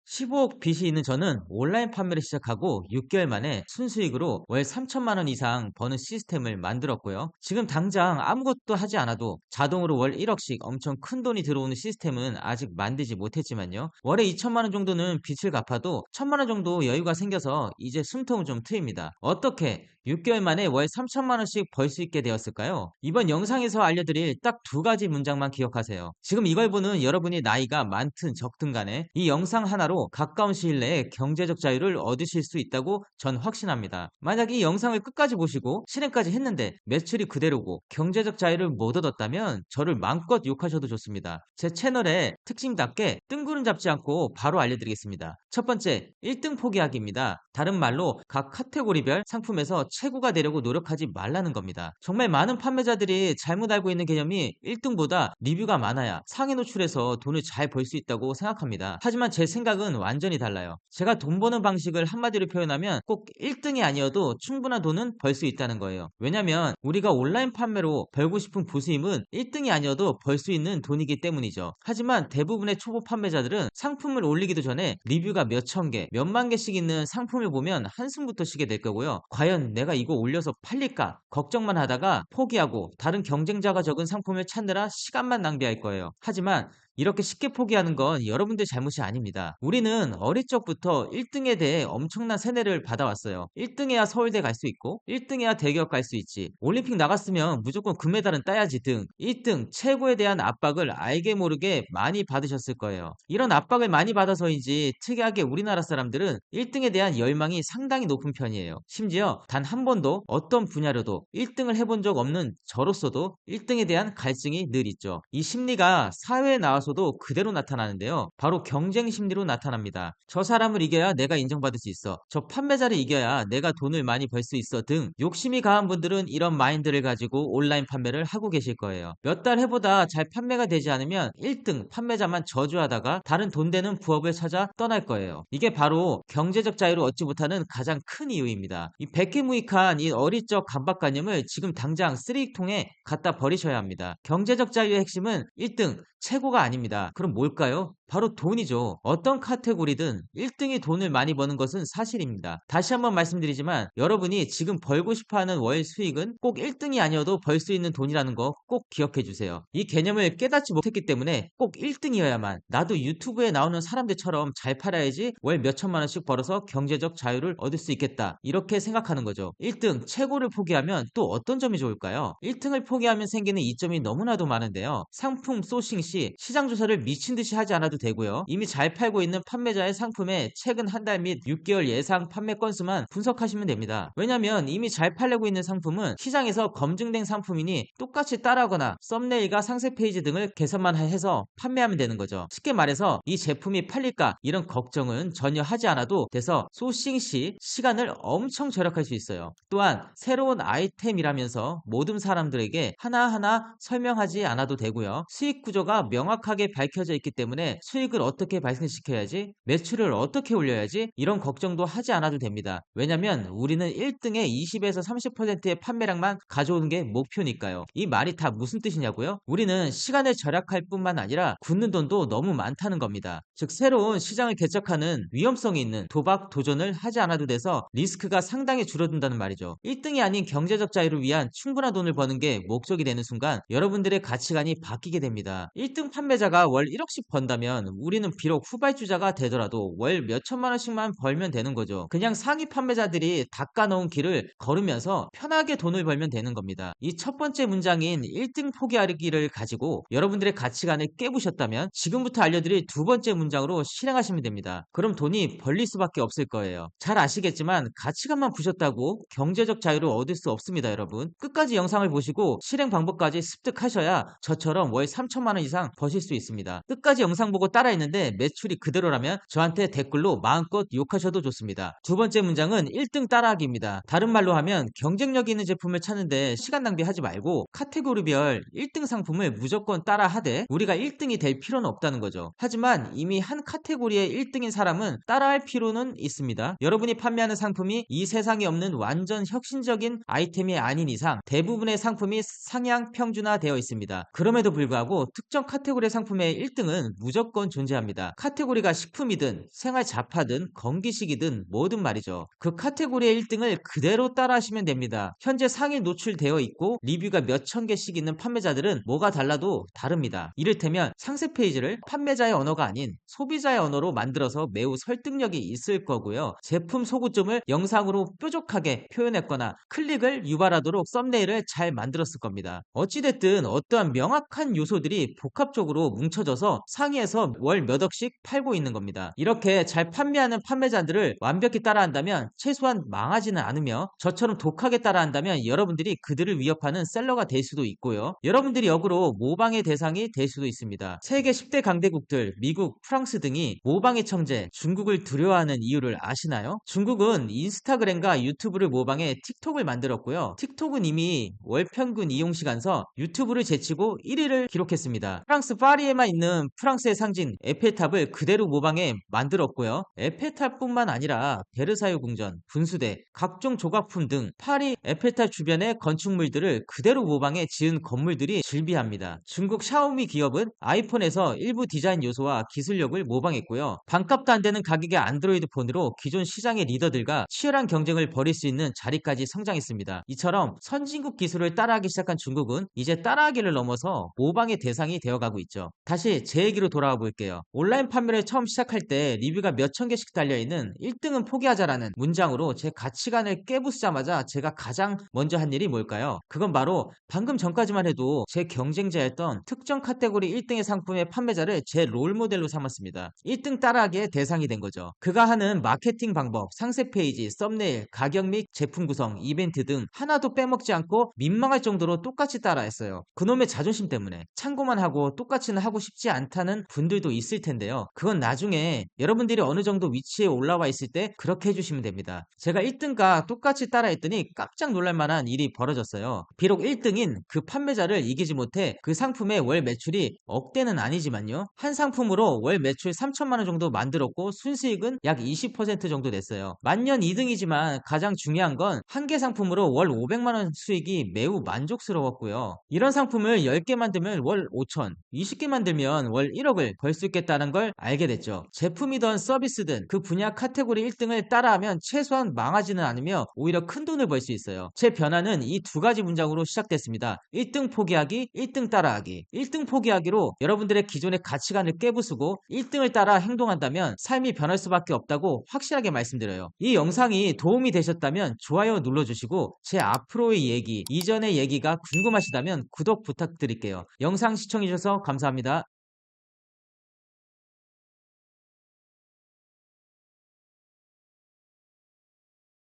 15억 빚이 있는 저는 온라인 판매를 시작하고 6개월 만에 순수익으로 월 3천만 원 이상 버는 시스템을 만들었고요. 지금 당장 아무것도 하지 않아도 자동으로 월 1억씩 엄청 큰 돈이 들어오는 시스템은 아직 만들지 못했지만요. 월에 2천만 원 정도는 빚을 갚아도 1천만 원 정도 여유가 생겨서 이제 숨통을 좀 트입니다. 어떻게 6개월 만에 월 3천만 원씩 벌 수 있게 되었을까요? 이번 영상에서 알려드릴 딱 두 가지 문장만 기억하세요. 지금 이걸 보는 여러분이 나이가 많든 적든 간에 이 영상 하나로 가까운 시일 내에 경제적 자유를 얻으실 수 있다고 전 확신합니다. 만약 이 영상을 끝까지 보시고 실행까지 했는데 매출이 그대로고 경제적 자유를 못 얻었다면 저를 마음껏 욕하셔도 좋습니다. 제 채널의 특징답게 뜬구름 잡지 않고 바로 알려드리겠습니다. 첫 번째, 1등 포기하기입니다. 다른 말로 각 카테고리별 상품에서 최고가 되려고 노력하지 말라는 겁니다. 정말 많은 판매자들이 잘못 알고 있는 개념이 1등보다 리뷰가 많아야 상위 노출해서 돈을 잘 벌 수 있다고 생각합니다. 하지만 제 생각은 완전히 달라요. 제가 돈 버는 방식을 한마디로 표현하면 꼭 1등이 아니어도 충분한 돈은 벌 수 있다는 거예요. 왜냐면 우리가 온라인 판매로 벌고 싶은 부수임은 1등이 아니어도 벌 수 있는 돈이기 때문이죠. 하지만 대부분의 초보 판매자들은 상품을 올리기도 전에 리뷰가 몇천 개, 몇만 개씩 있는 상품을 보면 한숨부터 쉬게 될 거고요. 과연 내가 이거 올려서 팔릴까? 걱정만 하다가 포기하고 다른 경쟁자가 적은 상품을 찾느라 시간만 낭비할 거예요. 하지만 이렇게 쉽게 포기하는 건 여러분들 잘못이 아닙니다. 우리는 어릴 적부터 1등에 대해 엄청난 세뇌를 받아왔어요. 1등해야 서울대 갈 수 있고 1등해야 대기업 갈 수 있지. 올림픽 나갔으면 무조건 금메달은 따야지 등 1등 최고에 대한 압박을 알게 모르게 많이 받으셨을 거예요. 이런 압박을 많이 받아서인지 특이하게 우리나라 사람들은 1등에 대한 열망이 상당히 높은 편이에요. 심지어 단 한 번도 어떤 분야로도 1등을 해본 적 없는 저로서도 1등에 대한 갈증이 늘 있죠. 이 심리가 사회에 나와서도 그대로 나타나는데요. 바로 경쟁 심리로 나타납니다. 저 사람을 이겨야 내가 인정받을 수 있어. 저 판매자를 이겨야 내가 돈을 많이 벌 수 있어 등 욕심이 강한 분들은 이런 마인드를 가지고 온라인 판매를 하고 계실 거예요. 몇 달 해보다 잘 판매가 되지 않으면 1등 판매자만 저주하다가 다른 돈 되는 부업을 찾아 떠날 거예요. 이게 바로 경제적 자유를 얻지 못하는 가장 큰 이유입니다. 이 백해무익한 이 어릴 적 강박관념을 지금 당장 쓰레기통에 갖다 버리셔야 합니다. 경제적 자유의 핵심은 1등 최고가 아닙니다. 그럼 뭘까요? 바로 돈이죠. 어떤 카테고리든 1등이 돈을 많이 버는 것은 사실입니다. 다시 한번 말씀드리지만 여러분이 지금 벌고 싶어하는 월 수익은 꼭 1등이 아니어도 벌 수 있는 돈이라는 거 꼭 기억해 주세요. 이 개념을 깨닫지 못했기 때문에 꼭 1등이어야만 나도 유튜브에 나오는 사람들처럼 잘 팔아야지 월 몇천만 원씩 벌어서 경제적 자유를 얻을 수 있겠다. 이렇게 생각하는 거죠. 1등 최고를 포기하면 또 어떤 점이 좋을까요? 1등을 포기하면 생기는 이점이 너무나도 많은데요. 상품 소싱 시 시장 조사를 미친 듯이 하지 않아도 되고요. 이미 잘 팔고 있는 판매자의 상품의 최근 한 달 및 6개월 예상 판매 건수만 분석하시면 됩니다. 왜냐면 이미 잘 팔리고 있는 상품은 시장에서 검증된 상품이니 똑같이 따라하거나 썸네일과 상세 페이지 등을 개선만 해서 판매하면 되는 거죠. 쉽게 말해서 이 제품이 팔릴까 이런 걱정은 전혀 하지 않아도 돼서 소싱 시 시간을 엄청 절약할 수 있어요. 또한 새로운 아이템이라면서 모든 사람들에게 하나하나 설명하지 않아도 되고요. 수익 구조가 명확하게 밝혀져 있기 때문에 수익을 어떻게 발생시켜야지, 매출을 어떻게 올려야지 이런 걱정도 하지 않아도 됩니다. 왜냐면 우리는 1등에 20에서 30%의 판매량만 가져오는 게 목표니까요. 이 말이 다 무슨 뜻이냐고요? 우리는 시간을 절약할 뿐만 아니라 굳는 돈도 너무 많다는 겁니다. 즉 새로운 시장을 개척하는 위험성이 있는 도박, 도전을 하지 않아도 돼서 리스크가 상당히 줄어든다는 말이죠. 1등이 아닌 경제적 자유를 위한 충분한 돈을 버는 게 목적이 되는 순간 여러분들의 가치관이 바뀌게 됩니다. 1등 판매자가 월 1억씩 번다면 우리는 비록 후발주자가 되더라도 월 몇천만 원씩만 벌면 되는 거죠. 그냥 상위 판매자들이 닦아놓은 길을 걸으면서 편하게 돈을 벌면 되는 겁니다. 이 첫 번째 문장인 1등 포기하기를 가지고 여러분들의 가치관을 깨부셨다면 지금부터 알려드릴 두 번째 문장으로 실행하시면 됩니다. 그럼 돈이 벌릴 수밖에 없을 거예요. 잘 아시겠지만 가치관만 부셨다고 경제적 자유를 얻을 수 없습니다, 여러분. 끝까지 영상을 보시고 실행 방법까지 습득하셔야 저처럼 월 3천만 원 이상 버실 수 있습니다. 끝까지 영상 보고 따라했는데 매출이 그대로라면 저한테 댓글로 마음껏 욕하셔도 좋습니다. 두 번째 문장은 1등 따라하기입니다. 다른 말로 하면 경쟁력 있는 제품을 찾는데 시간 낭비하지 말고 카테고리별 1등 상품을 무조건 따라하되 우리가 1등이 될 필요는 없다는 거죠. 하지만 이미 한 카테고리의 1등인 사람은 따라할 필요는 있습니다. 여러분이 판매하는 상품이 이 세상에 없는 완전 혁신적인 아이템이 아닌 이상 대부분의 상품이 상향 평준화되어 있습니다. 그럼에도 불구하고 특정 카테고리 상품의 1등은 무조건 무조건 존재합니다. 카테고리가 식품이든 생활 잡화든 건기식이든 뭐든 말이죠. 그 카테고리의 1등을 그대로 따라하시면 됩니다. 현재 상위 노출되어 있고 리뷰가 몇천 개씩 있는 판매자들은 뭐가 달라도 다릅니다. 이를테면 상세 페이지를 판매자의 언어가 아닌 소비자의 언어로 만들어서 매우 설득력이 있을 거고요. 제품 소구점을 영상으로 뾰족하게 표현했거나 클릭을 유발하도록 썸네일을 잘 만들었을 겁니다. 어찌됐든 어떠한 명확한 요소들이 복합적으로 뭉쳐져서 상위에서 월 몇 억씩 팔고 있는 겁니다. 이렇게 잘 판매하는 판매자들을 완벽히 따라한다면 최소한 망하지는 않으며 저처럼 독하게 따라한다면 여러분들이 그들을 위협하는 셀러가 될 수도 있고요. 여러분들이 역으로 모방의 대상이 될 수도 있습니다. 세계 10대 강대국들, 미국, 프랑스 등이 모방의 청재, 중국을 두려워하는 이유를 아시나요? 중국은 인스타그램과 유튜브를 모방해 틱톡을 만들었고요. 틱톡은 이미 월 평균 이용 시간서 유튜브를 제치고 1위를 기록했습니다. 프랑스 파리에만 있는 프랑스의 상징 에펠탑을 그대로 모방해 만들었고요. 에펠탑뿐만 아니라 베르사유 궁전, 분수대, 각종 조각품 등 파리 에펠탑 주변의 건축물들을 그대로 모방해 지은 건물들이 즐비합니다. 중국 샤오미 기업은 아이폰에서 일부 디자인 요소와 기술력을 모방했고요. 반값도 안 되는 가격의 안드로이드 폰으로 기존 시장의 리더들과 치열한 경쟁을 벌일 수 있는 자리까지 성장했습니다. 이처럼 선진국 기술을 따라하기 시작한 중국은 이제 따라하기를 넘어서 모방의 대상이 되어가고 있죠. 다시 제 얘기로 돌아와 볼게요. 온라인 판매를 처음 시작할 때 리뷰가 몇천 개씩 달려있는 1등은 포기하자라는 문장으로 제 가치관을 깨부수자마자 제가 가장 먼저 한 일이 뭘까요? 그건 바로 방금 전까지만 해도 제 경쟁자였던 특정 카테고리 1등의 상품의 판매자를 제 롤모델로 삼았습니다. 1등 따라하기의 대상이 된 거죠. 그가 하는 마케팅 방법, 상세 페이지, 썸네일, 가격 및 제품 구성, 이벤트 등 하나도 빼먹지 않고 민망할 정도로 똑같이 따라했어요. 그놈의 자존심 때문에 참고만 하고 똑같이는 하고 싶지 않다는 분들도 있을 텐데요. 그건 나중에 여러분들이 어느 정도 위치에 올라와 있을 때 그렇게 해주시면 됩니다. 제가 1등과 똑같이 따라했더니 깜짝 놀랄 만한 일이 벌어졌어요. 비록 1등인 그 판매자를 이기지 못해 그 상품의 월 매출이 억대는 아니지만요. 한 상품으로 월 매출 3천만 원 정도 만들었고 순수익은 약 20% 정도 냈어요. 만년 2등이지만 가장 중요한 건 한 개 상품으로 월 500만 원 수익이 매우 만족스러웠고요. 이런 상품을 10개 만들면 월 5천, 20개 만들면 월 1억을 벌 수 있겠다는 걸 알게 됐죠. 제품이든 서비스든 그 분야 카테고리 1등을 따라하면 최소한 망하지는 않으며 오히려 큰 돈을 벌 수 있어요. 제 변화는 이 두 가지 문장으로 시작됐습니다. 1등 포기하기, 1등 따라하기. 1등 포기하기로 여러분들의 기존의 가치관을 깨부수고 1등을 따라 행동한다면 삶이 변할 수밖에 없다고 확실하게 말씀드려요. 이 영상이 도움이 되셨다면 좋아요 눌러주시고 제 앞으로의 얘기, 이전의 얘기가 궁금하시다면 구독 부탁드릴게요. 영상 시청해주셔서 감사합니다.